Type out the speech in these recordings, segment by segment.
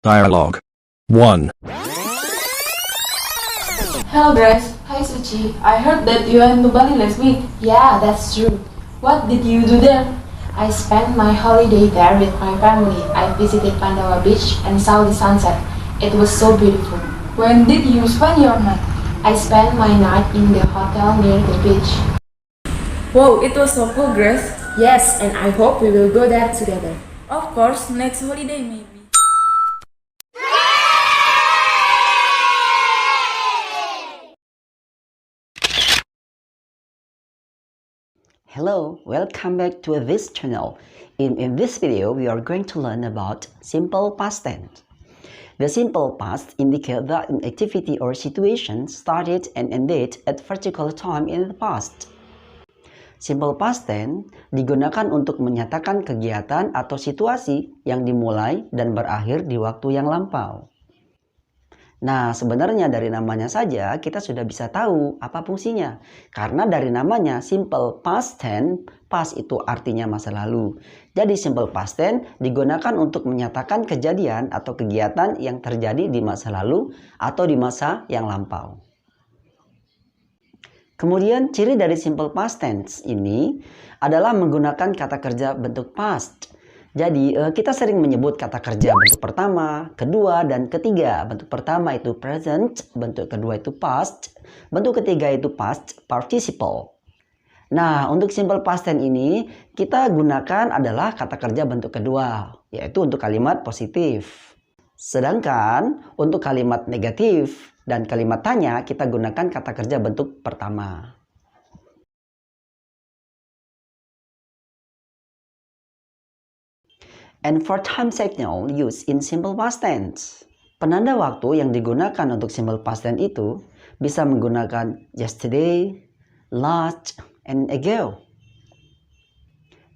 Dialogue 1. Hello guys, hi Suci. I heard that you went to Bali last week. Yeah, that's true. What did you do there? I spent my holiday there with my family. I visited Pandawa Beach and saw the sunset. It was so beautiful. When did you spend your night? I spent my night in the hotel near the beach. Wow, it was so cool, Grace. Yes, and I hope we will go there together. Of course, next holiday maybe. Hello, welcome back to this channel. In this video, we are going to learn about simple past tense. The simple past indicates that an activity or situation started and ended at particular time in the past. Simple past tense digunakan untuk menyatakan kegiatan atau situasi yang dimulai dan berakhir di waktu yang lampau. Nah, sebenarnya dari namanya saja kita sudah bisa tahu apa fungsinya. Karena dari namanya simple past tense, past itu artinya masa lalu. Jadi simple past tense digunakan untuk menyatakan kejadian atau kegiatan yang terjadi di masa lalu atau di masa yang lampau. Kemudian ciri dari simple past tense ini adalah menggunakan kata kerja bentuk past. Jadi kita sering menyebut kata kerja bentuk pertama, kedua, dan ketiga. Bentuk pertama itu present, bentuk kedua itu past, bentuk ketiga itu past participle. Nah, untuk simple past tense ini kita gunakan adalah kata kerja bentuk kedua, yaitu untuk kalimat positif. Sedangkan untuk kalimat negatif dan kalimat tanya kita gunakan kata kerja bentuk pertama. And for time signal used in simple past tense. Penanda waktu yang digunakan untuk simple past tense itu bisa menggunakan yesterday, last, and ago.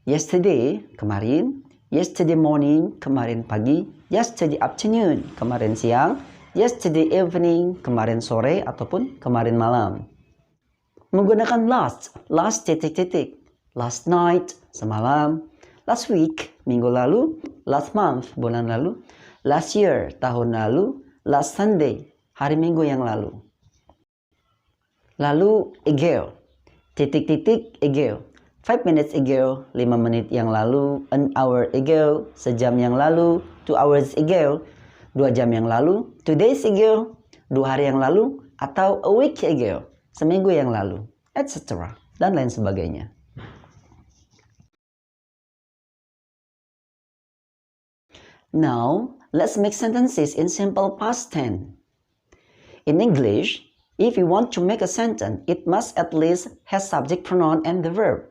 Yesterday, kemarin. Yesterday morning, kemarin pagi. Yesterday afternoon, kemarin siang. Yesterday evening, kemarin sore ataupun kemarin malam. Menggunakan last titik-titik. Last night, semalam. Last week, minggu lalu. Last month, bulan lalu. Last year, tahun lalu. Last Sunday, hari minggu yang lalu. Lalu ago, titik-titik ago. 5 minutes ago, 5 menit yang lalu. An hour ago, sejam yang lalu. 2 hours ago, 2 jam yang lalu. 2 days ago, 2 hari yang lalu. Atau a week ago, seminggu yang lalu, etc. Dan lain sebagainya. Now, let's make sentences in simple past tense. In English, if you want to make a sentence, it must at least have subject pronoun and the verb.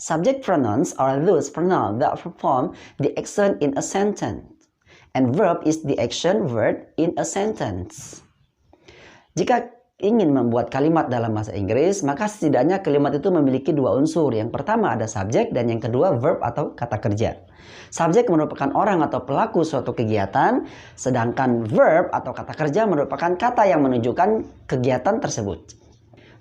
Subject pronouns are those pronouns that perform the action in a sentence, and verb is the action word in a sentence. Jika ingin membuat kalimat dalam bahasa Inggris, maka setidaknya kalimat itu memiliki dua unsur. Yang pertama ada subjek dan yang kedua verb atau kata kerja. Subjek merupakan orang atau pelaku suatu kegiatan, sedangkan verb atau kata kerja merupakan kata yang menunjukkan kegiatan tersebut.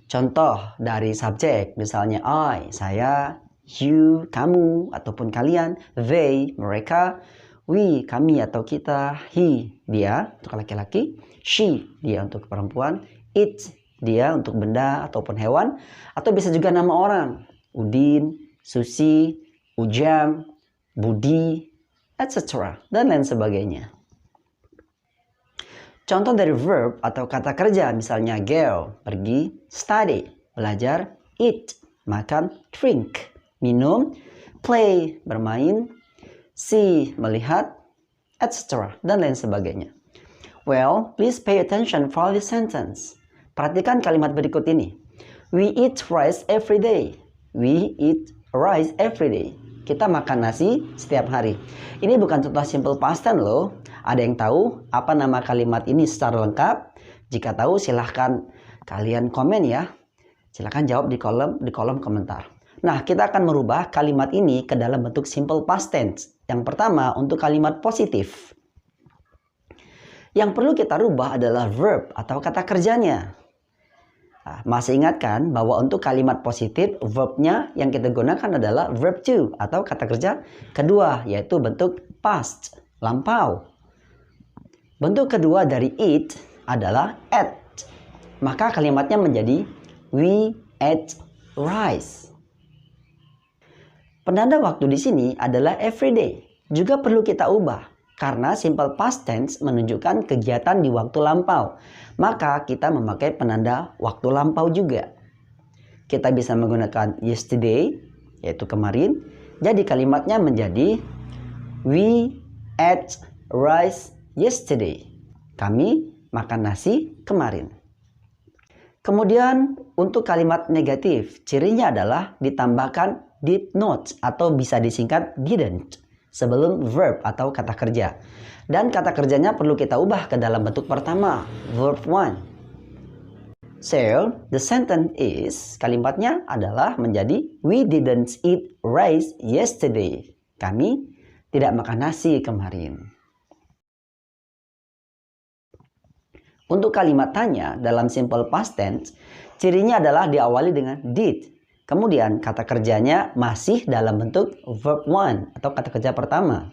Contoh dari subjek, misalnya I, saya, you, kamu, ataupun kalian, they, mereka, we, kami atau kita, he, dia, untuk laki-laki, she, dia untuk perempuan, it, dia untuk benda ataupun hewan, atau bisa juga nama orang, Udin, Susi, Ujang, Budi, etc. dan lain sebagainya. Contoh dari verb atau kata kerja misalnya go, pergi, study, belajar, eat, makan, drink, minum, play, bermain, see, melihat, etc. dan lain sebagainya. Well, please pay attention for this sentence. Perhatikan kalimat berikut ini. We eat rice every day. We eat rice every day. Kita makan nasi setiap hari. Ini bukan contoh simple past tense loh. Ada yang tahu apa nama kalimat ini secara lengkap? Jika tahu silahkan kalian komen ya. Silahkan jawab di kolom komentar. Nah, kita akan merubah kalimat ini ke dalam bentuk simple past tense. Yang pertama untuk kalimat positif. Yang perlu kita rubah adalah verb atau kata kerjanya. Nah, masih ingat kan bahwa untuk kalimat positif verbnya yang kita gunakan adalah verb to atau kata kerja kedua, yaitu bentuk past, lampau. Bentuk kedua dari eat adalah ate. Maka kalimatnya menjadi we ate rice. Penanda waktu di sini adalah everyday. Juga perlu kita ubah karena simple past tense menunjukkan kegiatan di waktu lampau. Maka kita memakai penanda waktu lampau juga. Kita bisa menggunakan yesterday, yaitu kemarin. Jadi kalimatnya menjadi we ate rice yesterday. Kami makan nasi kemarin. Kemudian untuk kalimat negatif, cirinya adalah ditambahkan did not atau bisa disingkat didn't sebelum verb atau kata kerja. Dan kata kerjanya perlu kita ubah ke dalam bentuk pertama, verb 1. So, the sentence is, kalimatnya adalah menjadi we didn't eat rice yesterday. Kami tidak makan nasi kemarin. Untuk kalimat tanya dalam simple past tense, cirinya adalah diawali dengan did. Kemudian kata kerjanya masih dalam bentuk verb 1 atau kata kerja pertama.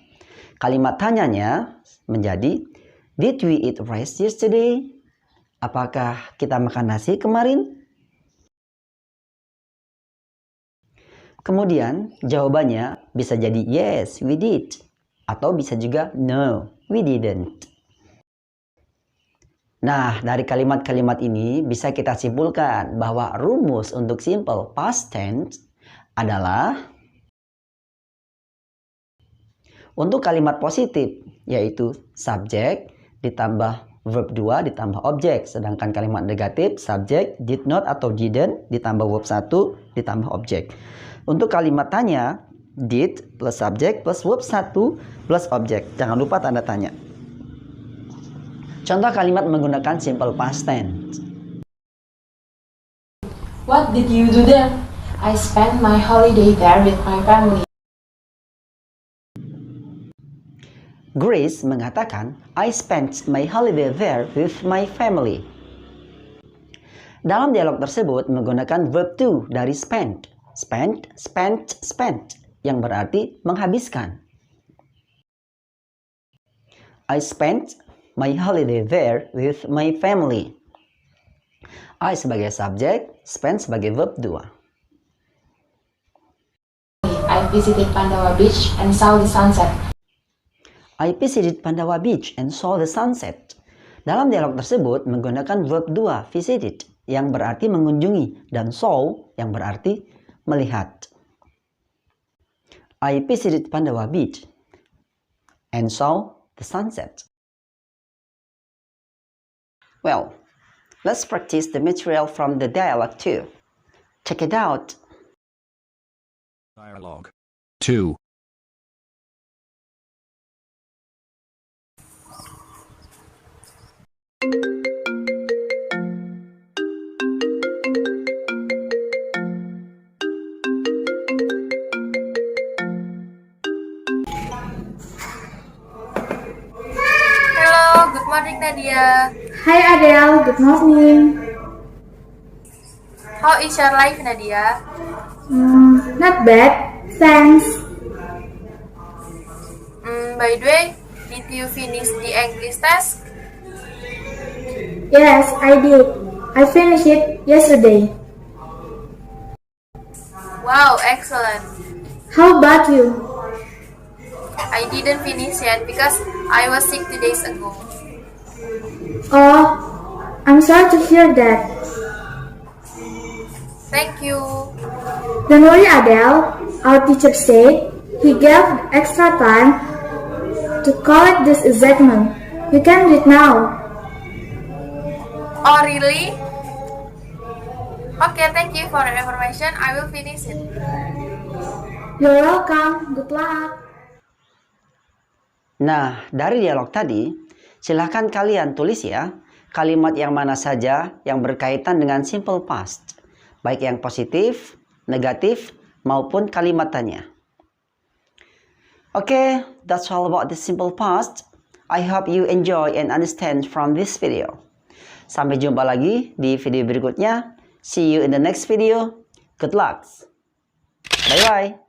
Kalimat tanyanya menjadi did we eat rice yesterday? Apakah kita makan nasi kemarin? Kemudian jawabannya bisa jadi yes, we did. Atau bisa juga no, we didn't. Nah, dari kalimat-kalimat ini bisa kita simpulkan bahwa rumus untuk simple past tense adalah untuk kalimat positif, yaitu subjek ditambah verb 2 ditambah objek. Sedangkan kalimat negatif, subjek did not atau didn't ditambah verb 1 ditambah objek. Untuk kalimat tanya, did plus subjek plus verb 1 plus objek. Jangan lupa tanda tanya. Contoh kalimat menggunakan simple past tense. What did you do there? I spent my holiday there with my family. Grace mengatakan, I spent my holiday there with my family. Dalam dialog tersebut menggunakan verb to dari spent. Spent, spent, spent, yang berarti menghabiskan. I spent my holiday there with my family. I sebagai subjek, spend sebagai verb 2. I visited Pandawa Beach and saw the sunset. I visited Pandawa Beach and saw the sunset. Dalam dialog tersebut menggunakan verb 2, visited, yang berarti mengunjungi, dan saw, yang berarti melihat. I visited Pandawa Beach and saw the sunset. Well, let's practice the material from the dialogue too. Check it out. Dialogue 2. Hello, good morning Nadia. Hi Adele, good morning. How is your life Nadia? Not bad, thanks. By the way, did you finish the English test? Yes, I did. I finished it yesterday. Wow, excellent. How about you? I didn't finish yet because I was sick 2 days ago. Oh, I'm sorry to hear that. Thank you. Don't worry Adele, our teacher said he gave extra time to collect this exam. You can read now. Oh, really? Okay, thank you for the information. I will finish it. You're welcome, good luck. Nah, dari dialog tadi, silahkan kalian tulis ya, kalimat yang mana saja yang berkaitan dengan simple past. Baik yang positif, negatif, maupun kalimat tanya. Okay, that's all about the simple past. I hope you enjoy and understand from this video. Sampai jumpa lagi di video berikutnya. See you in the next video. Good luck. Bye-bye.